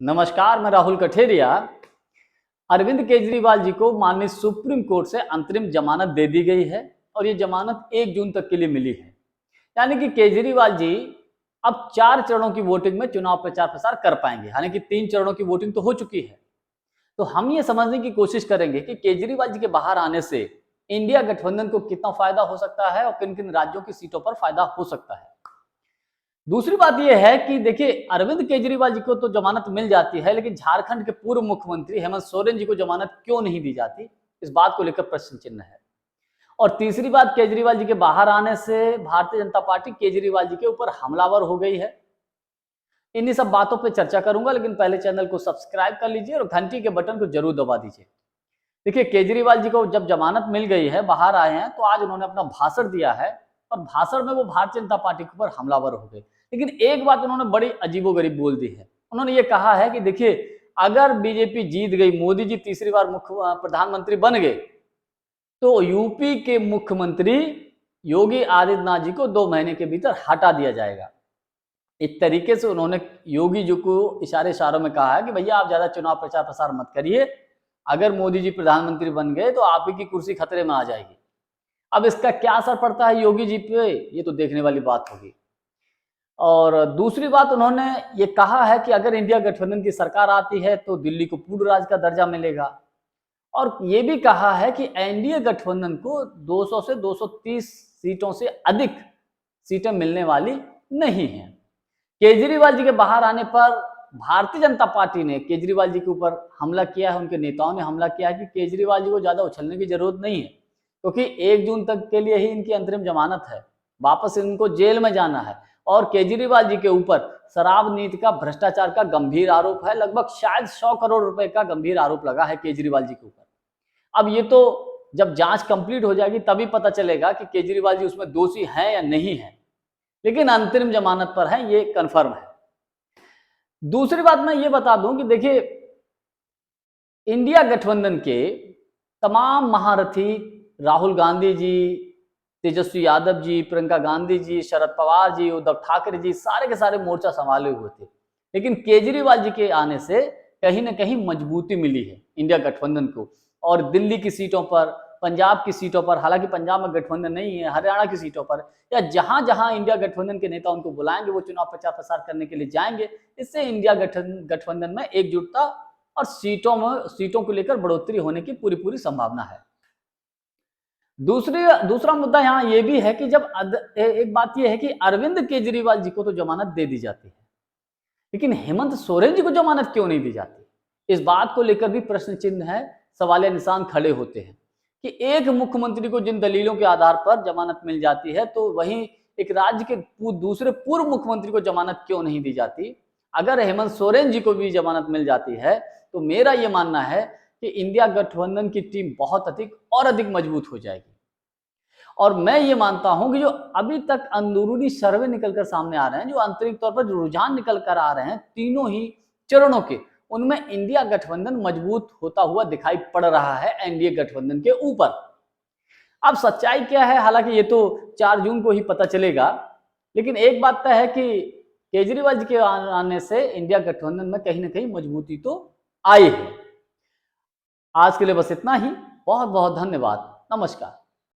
नमस्कार, मैं राहुल कठेरिया। अरविंद केजरीवाल जी को माननीय सुप्रीम कोर्ट से अंतरिम जमानत दे दी गई है और ये जमानत 1 जून तक के लिए मिली है। यानी कि केजरीवाल जी अब 4 चरणों की वोटिंग में चुनाव प्रचार प्रसार कर पाएंगे। हालांकि 3 चरणों की वोटिंग तो हो चुकी है। तो हम ये समझने की कोशिश करेंगे कि केजरीवाल जी के बाहर आने से इंडिया गठबंधन को कितना फायदा हो सकता है और किन किन राज्यों की सीटों पर फायदा हो सकता है। दूसरी बात यह है कि देखिए, अरविंद केजरीवाल जी को तो जमानत मिल जाती है, लेकिन झारखंड के पूर्व मुख्यमंत्री हेमंत सोरेन जी को जमानत क्यों नहीं दी जाती, इस बात को लेकर प्रश्न चिन्ह है। और तीसरी बात, केजरीवाल जी के बाहर आने से भारतीय जनता पार्टी केजरीवाल जी के ऊपर हमलावर हो गई है। इन्हीं सब बातों पर चर्चा करूंगा, लेकिन पहले चैनल को सब्सक्राइब कर लीजिए और घंटी के बटन को जरूर दबा दीजिए। देखिए, केजरीवाल जी को जब जमानत मिल गई है, बाहर आए हैं, तो आज उन्होंने अपना भाषण दिया है और भाषण में वो भारतीय जनता पार्टी के ऊपर हमलावर हो गए। लेकिन एक बात उन्होंने बड़ी अजीबोगरीब बोल दी है। उन्होंने ये कहा है कि देखिए, अगर बीजेपी जीत गई, मोदी जी तीसरी बार प्रधानमंत्री बन गए, तो यूपी के मुख्यमंत्री योगी आदित्यनाथ जी को 2 महीने के भीतर हटा दिया जाएगा। एक तरीके से उन्होंने योगी जी को इशारों में कहा है कि भैया आप ज्यादा चुनाव प्रचार प्रसार मत करिए, अगर मोदी जी प्रधानमंत्री बन गए तो आप ही की कुर्सी खतरे में आ जाएगी। अब इसका क्या असर पड़ता है योगी जी पे, ये तो देखने वाली बात होगी। और दूसरी बात, उन्होंने ये कहा है कि अगर इंडिया गठबंधन की सरकार आती है तो दिल्ली को पूर्ण राज्य का दर्जा मिलेगा। और ये भी कहा है कि एनडीए गठबंधन को 200 से 230 सीटों से अधिक सीटें मिलने वाली नहीं है। केजरीवाल जी के बाहर आने पर भारतीय जनता पार्टी ने केजरीवाल जी के ऊपर हमला किया है, उनके नेताओं ने हमला किया है कि केजरीवाल जी को ज्यादा उछलने की जरूरत नहीं है, क्योंकि 1 जून तक के लिए ही इनकी अंतरिम जमानत है, वापस इनको जेल में जाना है। और केजरीवाल जी के ऊपर शराब नीति का, भ्रष्टाचार का गंभीर आरोप है। लगभग शायद 100 करोड़ रुपए का गंभीर आरोप लगा है केजरीवाल जी के ऊपर। अब ये तो जब जांच कंप्लीट हो जाएगी तभी पता चलेगा कि केजरीवाल जी उसमें दोषी हैं या नहीं है, लेकिन अंतरिम जमानत पर है, ये कंफर्म है। दूसरी बात मैं ये बता दूं कि देखिए, इंडिया गठबंधन के तमाम महारथी, राहुल गांधी जी, तेजस्वी यादव जी, प्रियंका गांधी जी, शरद पवार जी, उद्धव ठाकरे जी, सारे के सारे मोर्चा संभाले हुए थे। लेकिन केजरीवाल जी के आने से कहीं ना कहीं मजबूती मिली है इंडिया गठबंधन को। और दिल्ली की सीटों पर, पंजाब की सीटों पर, हालांकि पंजाब में गठबंधन नहीं है, हरियाणा की सीटों पर, या जहां जहां इंडिया गठबंधन के नेता उनको बुलाएंगे, वो चुनाव प्रचार प्रसार करने के लिए जाएंगे। इससे इंडिया गठबंधन में एकजुटता और सीटों को लेकर बढ़ोतरी होने की पूरी पूरी संभावना है। दूसरा मुद्दा यहाँ ये भी है कि जब एक बात ये है कि अरविंद केजरीवाल जी को तो जमानत दे दी जाती है, लेकिन हेमंत सोरेन जी को जमानत क्यों नहीं दी जाती, इस बात को लेकर भी प्रश्न चिन्ह है, सवालिया निशान खड़े होते हैं कि एक मुख्यमंत्री को जिन दलीलों के आधार पर जमानत मिल जाती है, तो वहीं एक राज्य के दूसरे पूर्व मुख्यमंत्री को जमानत क्यों नहीं दी जाती। अगर हेमंत सोरेन जी को भी जमानत मिल जाती है तो मेरा यह मानना है कि इंडिया गठबंधन की टीम बहुत अधिक मजबूत हो जाएगी। और मैं ये मानता हूं कि जो अभी तक अंदरूनी सर्वे निकलकर सामने आ रहे हैं, जो आंतरिक तौर पर जो रुझान निकल कर आ रहे हैं तीनों ही चरणों के, उनमें इंडिया गठबंधन मजबूत होता हुआ दिखाई पड़ रहा है एनडीए गठबंधन के ऊपर। अब सच्चाई क्या है, हालांकि ये तो 4 जून को ही पता चलेगा, लेकिन एक बात तय है कि केजरीवाल जी के आने से इंडिया गठबंधन में कहीं ना कहीं मजबूती तो आई है। आज के लिए बस इतना ही। बहुत बहुत धन्यवाद। नमस्कार।